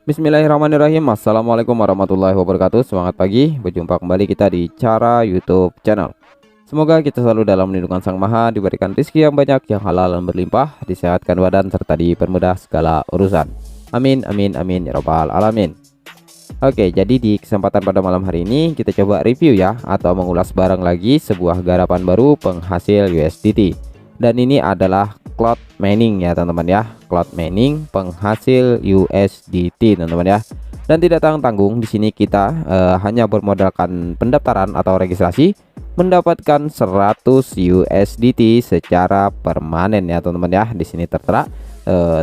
Bismillahirrahmanirrahim. Assalamualaikum warahmatullahi wabarakatuh. Semangat pagi, berjumpa kembali kita di Cara YouTube Channel. Semoga kita selalu dalam lindungan Sang Maha, diberikan rezeki yang banyak, yang halal dan berlimpah, disehatkan badan, serta dipermudah segala urusan. Amin, amin, amin, ya robbal alamin. Oke, jadi di kesempatan pada malam hari ini kita coba review ya, atau mengulas bareng lagi sebuah garapan baru penghasil USDT. Dan ini adalah Cloud Mining ya teman-teman ya, Cloud Mining penghasil USDT teman-teman ya. Dan tidak tanggung-tanggung, di sini kita hanya bermodalkan pendaftaran atau registrasi mendapatkan 100 USDT secara permanen ya teman-teman ya. Di sini tertera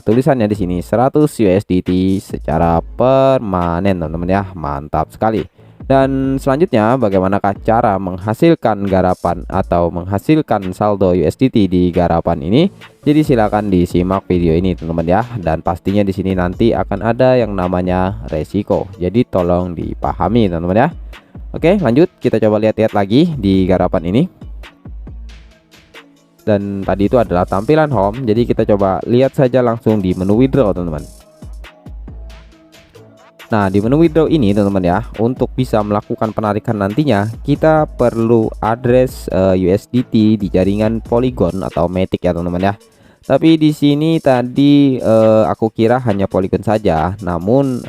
tulisannya di sini 100 USDT secara permanen teman-teman ya. Mantap sekali. Dan selanjutnya bagaimanakah cara menghasilkan garapan atau menghasilkan saldo USDT di garapan ini? Jadi silakan disimak video ini teman-teman ya. Dan pastinya di sini nanti akan ada yang namanya resiko. Jadi tolong dipahami teman-teman ya. Oke, lanjut kita coba lihat-lihat lagi di garapan ini. Dan tadi itu adalah tampilan home. Jadi kita coba lihat saja langsung di menu withdraw teman-teman. Nah, di menu withdraw ini teman-teman ya, untuk bisa melakukan penarikan nantinya kita perlu address USDT di jaringan Polygon atau Matic ya teman-teman ya. Tapi di sini tadi aku kira hanya Polygon saja. Namun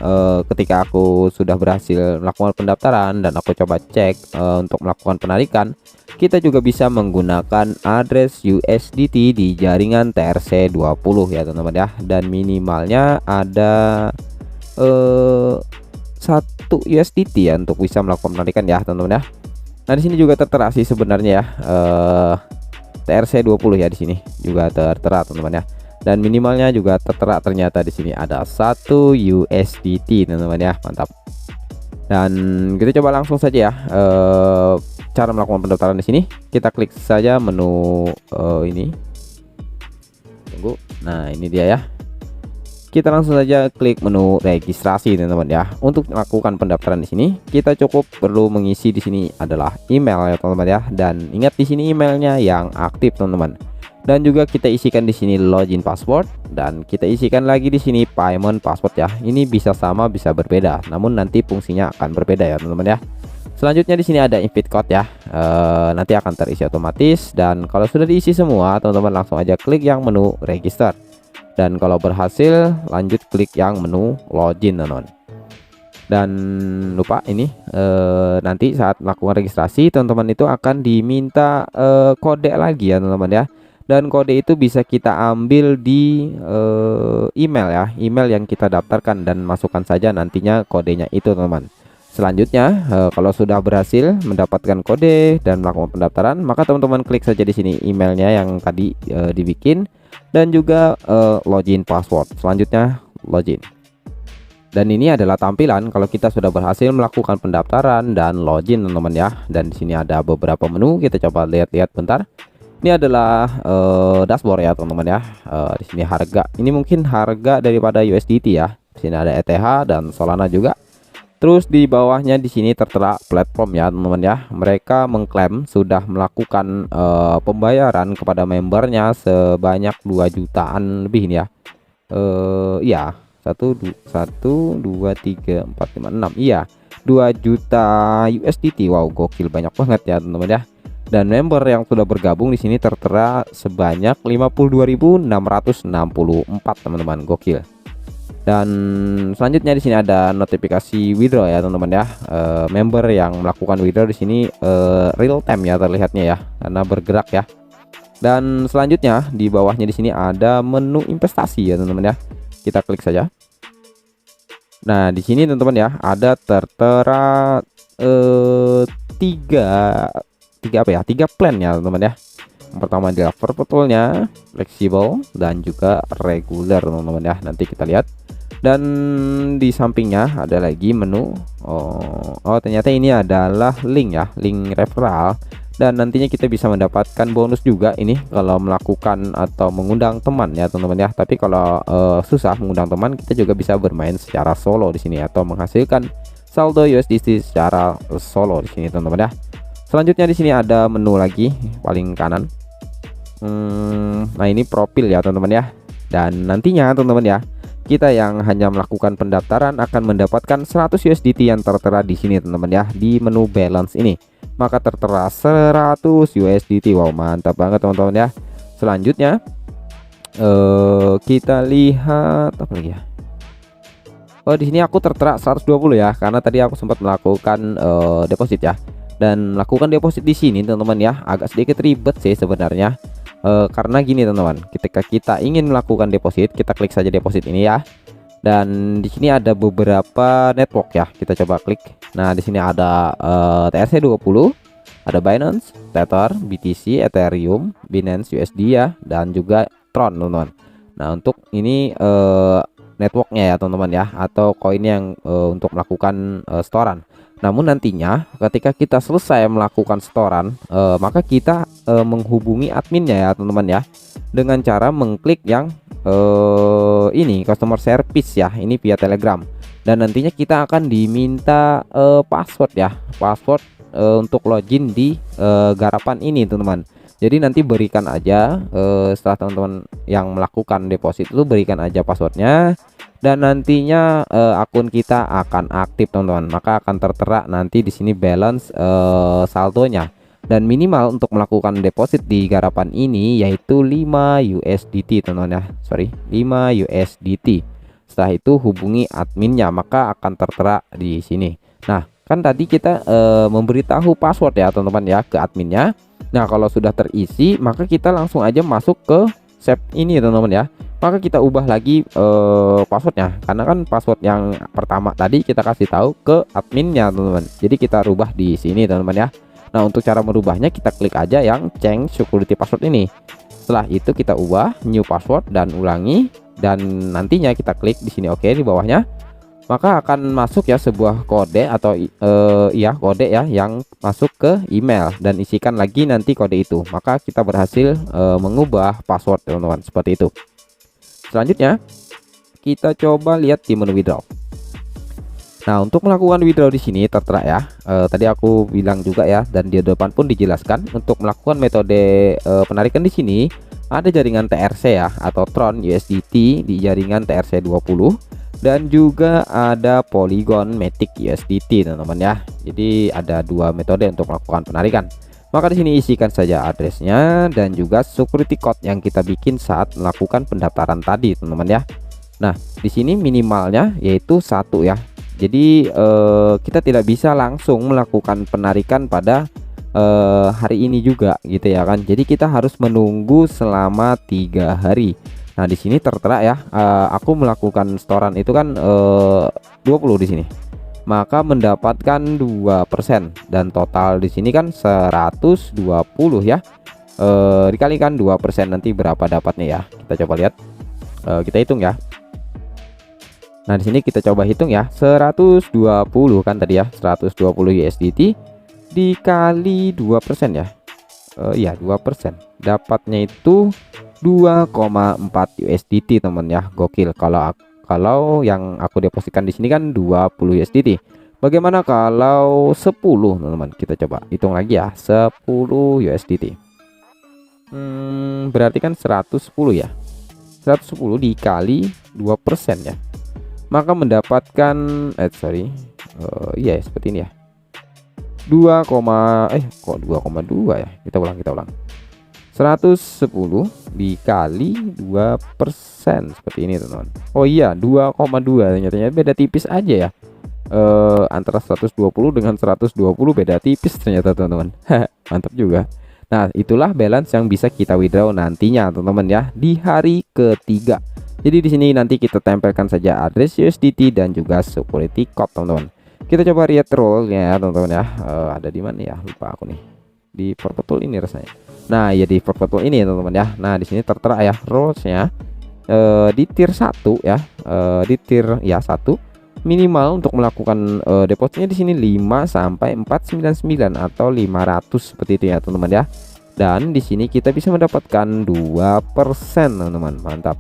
ketika aku sudah berhasil melakukan pendaftaran dan aku coba cek untuk melakukan penarikan, kita juga bisa menggunakan address USDT di jaringan TRC20 ya teman-teman ya. Dan minimalnya ada 1 USDT ya untuk bisa melakukan penarikan ya teman-teman ya. Nah, di sini juga tertera sih sebenarnya ya, TRC20 ya, di sini juga tertera teman-teman ya. Dan minimalnya juga tertera, ternyata di sini ada 1 USDT teman-teman ya. Mantap. Dan kita coba langsung saja ya cara melakukan pendaftaran di sini. Kita klik saja menu ini. Tunggu. Nah, ini dia ya. Kita langsung saja klik menu registrasi teman-teman ya. Untuk melakukan pendaftaran di sini, kita cukup perlu mengisi di sini adalah email ya teman-teman ya. Dan ingat di sini emailnya yang aktif teman-teman. Dan juga kita isikan di sini login password, dan kita isikan lagi di sini payment password ya. Ini bisa sama bisa berbeda, namun nanti fungsinya akan berbeda ya teman-teman ya. Selanjutnya di sini ada invite code ya. Nanti akan terisi otomatis, dan kalau sudah diisi semua teman-teman langsung aja klik yang menu register. Dan kalau berhasil lanjut klik yang menu login teman-teman. Dan lupa ini nanti saat melakukan registrasi teman-teman itu akan diminta kode lagi ya teman-teman ya. Dan kode itu bisa kita ambil di email ya, email yang kita daftarkan, dan masukkan saja nantinya kodenya itu teman-teman. Selanjutnya kalau sudah berhasil mendapatkan kode dan melakukan pendaftaran, maka teman-teman klik saja di sini emailnya yang tadi dibikin, dan juga login password. Selanjutnya login. Dan ini adalah tampilan kalau kita sudah berhasil melakukan pendaftaran dan login teman-teman ya. Dan di sini ada beberapa menu, kita coba lihat-lihat bentar. Ini adalah dashboard ya teman-teman ya. Di sini harga. Ini mungkin harga daripada USDT ya. Di sini ada ETH dan Solana juga. Terus di bawahnya di sini tertera platform ya teman-teman ya. Mereka mengklaim sudah melakukan pembayaran kepada membernya sebanyak 2 jutaan lebih ini ya. Iya, 1 2 3 4 5 6. Iya, 2 juta USDT. Wow, gokil, banyak banget ya teman-teman ya. Dan member yang sudah bergabung di sini tertera sebanyak 52.664 teman-teman, gokil. Dan selanjutnya di sini ada notifikasi withdraw ya teman-teman ya. Member yang melakukan withdraw di sini real time ya terlihatnya ya, karena bergerak ya. Dan selanjutnya di bawahnya di sini ada menu investasi ya teman-teman ya. Kita klik saja. Nah, di sini teman-teman ya ada tertera tiga plan ya teman-teman ya. Yang pertama adalah perpetualnya, fleksibel, dan juga reguler teman-teman ya. Nanti kita lihat. Dan di sampingnya ada lagi menu. Oh, ternyata ini adalah link ya, link referral. Dan nantinya kita bisa mendapatkan bonus juga ini kalau melakukan atau mengundang teman ya teman-teman ya. Tapi kalau susah mengundang teman, kita juga bisa bermain secara solo di sini atau menghasilkan saldo USDT secara solo di sini teman-teman ya. Selanjutnya di sini ada menu lagi paling kanan. Nah, ini profil ya teman-teman ya. Dan nantinya teman-teman ya, kita yang hanya melakukan pendaftaran akan mendapatkan 100 USDT yang tertera di sini teman-teman ya, di menu balance ini. Maka tertera 100 USDT. Wow, mantap banget teman-teman ya. Selanjutnya kita lihat apa lagi ya. Oh, di sini aku tertera 120 ya, karena tadi aku sempat melakukan deposit ya. Dan melakukan deposit di sini teman-teman ya, agak sedikit ribet sih sebenarnya. Karena gini teman-teman, ketika kita ingin melakukan deposit, kita klik saja deposit ini ya. Dan di sini ada beberapa network ya, kita coba klik. Nah, di sini ada TRC20, ada Binance, Tether, BTC, Ethereum, Binance USD ya, dan juga Tron teman-teman. Nah, untuk ini networknya ya teman-teman ya, atau koin yang untuk melakukan storan. Namun nantinya ketika kita selesai melakukan setoran, maka kita menghubungi adminnya ya teman-teman ya, dengan cara mengklik yang ini customer service ya, ini via Telegram. Dan nantinya kita akan diminta password ya, password untuk login di Garapan ini teman-teman. Jadi nanti berikan aja setelah teman-teman yang melakukan deposit itu, berikan aja passwordnya. Dan nantinya akun kita akan aktif teman-teman, maka akan tertera nanti di sini balance saldonya. Dan minimal untuk melakukan deposit di Garapan ini yaitu 5 USDT teman-teman ya, sorry 5 USDT. Setelah itu hubungi adminnya, maka akan tertera di sini. Nah, kan tadi kita memberitahu password ya teman-teman ya ke adminnya. Nah, kalau sudah terisi maka kita langsung aja masuk ke save ini teman-teman ya. Maka kita ubah lagi passwordnya, karena kan password yang pertama tadi kita kasih tahu ke adminnya teman-teman. Jadi kita rubah di sini teman-teman ya. Nah, untuk cara merubahnya kita klik aja yang change security password ini. Setelah itu kita ubah new password dan ulangi, dan nantinya kita klik di sini oke di bawahnya. Maka akan masuk ya sebuah kode atau kode ya yang masuk ke email, dan isikan lagi nanti kode itu. Maka kita berhasil mengubah password teman-teman, seperti itu. Selanjutnya kita coba lihat di menu withdraw. Nah, untuk melakukan withdraw di sini tertera ya. Tadi aku bilang juga ya, dan di depan pun dijelaskan untuk melakukan metode penarikan di sini ada jaringan TRC ya atau Tron USDT di jaringan TRC20, dan juga ada Polygon Matic USDT teman-teman ya. Jadi ada dua metode untuk melakukan penarikan. Maka di sini isikan saja addressnya dan juga security code yang kita bikin saat melakukan pendaftaran tadi teman-teman ya. Nah, di sini minimalnya yaitu 1 ya. Jadi kita tidak bisa langsung melakukan penarikan pada hari ini juga gitu ya kan. Jadi kita harus menunggu selama 3 hari. Nah, di sini tertera ya, aku melakukan setoran itu kan 20 di sini. Maka mendapatkan 2% dan total di sini kan 120 ya. Dikalikan 2% nanti berapa dapatnya ya. Kita coba lihat. Kita hitung ya. Nah, di sini kita coba hitung ya, 120 kan tadi ya, 120 USDT dikali 2% ya. Iya, 2%. Dapatnya itu 2,4 USDT teman ya. Gokil. Kalau yang aku depositkan di sini kan 20 USDT. Bagaimana kalau 10 teman-teman? Kita coba hitung lagi ya, 10 USDT. Berarti kan 110 ya. 110 dikali 2% ya. Maka mendapatkan seperti ini ya, 2,2 ya. Kita ulang 110 dikali 2% seperti ini teman-teman. Oh iya, 2,2 ternyata beda tipis aja ya. Antara 120 dengan 120 beda tipis ternyata teman-teman. Mantap juga. Nah, itulah balance yang bisa kita withdraw nantinya teman-teman ya, di hari ketiga. Jadi di sini nanti kita tempelkan saja address USDT dan juga security code teman-teman. Kita coba lihat roll-nya ya teman-teman ya. Ada di mana ya? Lupa aku nih. Di Purple ini rasanya. Nah, ya di Purple ini teman-teman ya. Nah, di sini tertera ya rolls-nya di tier 1 ya. Di tier ya 1 minimal untuk melakukan depositnya di sini 5 sampai 499 atau 500 seperti itu ya teman-teman ya. Dan di sini kita bisa mendapatkan 2% teman-teman. Mantap.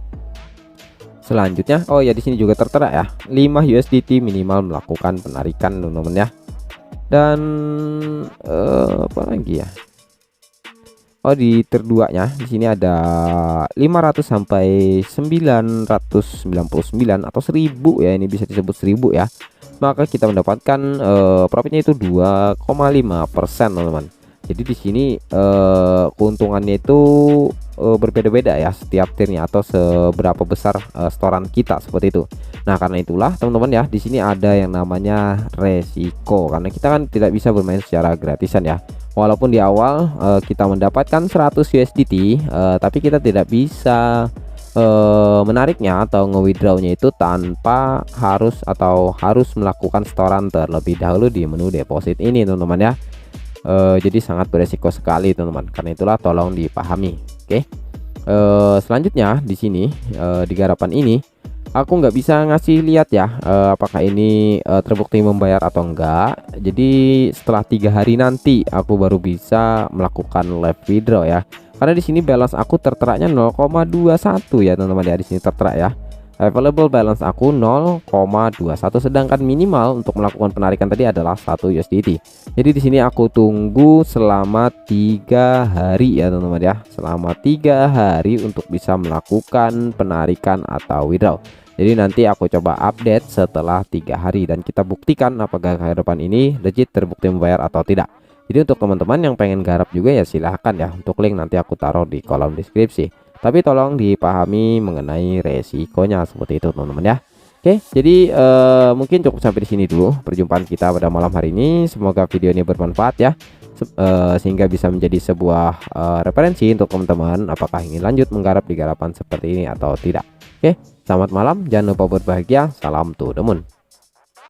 Selanjutnya, oh ya di sini juga tertera ya, 5 USDT minimal melakukan penarikan teman-teman ya. Dan apa lagi ya? Oh, di tier 2-nya di sini ada 500 sampai 999 atau 1000 ya, ini bisa disebut 1000 ya. Maka kita mendapatkan profitnya itu 2,5% teman-teman. Jadi di sini keuntungannya itu berbeda-beda ya setiap tiernya atau seberapa besar storan kita seperti itu. Nah, karena itulah teman-teman ya, di sini ada yang namanya resiko karena kita kan tidak bisa bermain secara gratisan ya. Walaupun di awal kita mendapatkan 100 USDT, tapi kita tidak bisa menariknya atau nge-withdrawnya itu tanpa harus melakukan setoran terlebih dahulu di menu deposit ini teman-teman ya. Jadi sangat beresiko sekali teman-teman. Karena itulah tolong dipahami. Oke. Selanjutnya di sini di garapan ini aku nggak bisa ngasih lihat ya apakah ini terbukti membayar atau enggak. Jadi setelah 3 hari nanti aku baru bisa melakukan live withdraw ya. Karena di sini balance aku terteraknya 0,21 ya teman-teman ya, di sini tertera ya. Available balance aku 0,21, sedangkan minimal untuk melakukan penarikan tadi adalah 1 USDT. Jadi di sini aku tunggu selama 3 hari ya teman-teman ya. Selama 3 hari untuk bisa melakukan penarikan atau withdraw. Jadi nanti aku coba update setelah 3 hari dan kita buktikan apakah ke depan ini legit terbukti membayar atau tidak. Jadi untuk teman-teman yang pengen garap juga ya silahkan ya, untuk link nanti aku taruh di kolom deskripsi. Tapi tolong dipahami mengenai resikonya seperti itu teman-teman ya. Oke, jadi mungkin cukup sampai di sini dulu perjumpaan kita pada malam hari ini. Semoga video ini bermanfaat ya, sehingga bisa menjadi sebuah referensi untuk teman-teman apakah ingin lanjut menggarap di garapan seperti ini atau tidak. Oke, selamat malam, jangan lupa berbahagia, salam to the moon.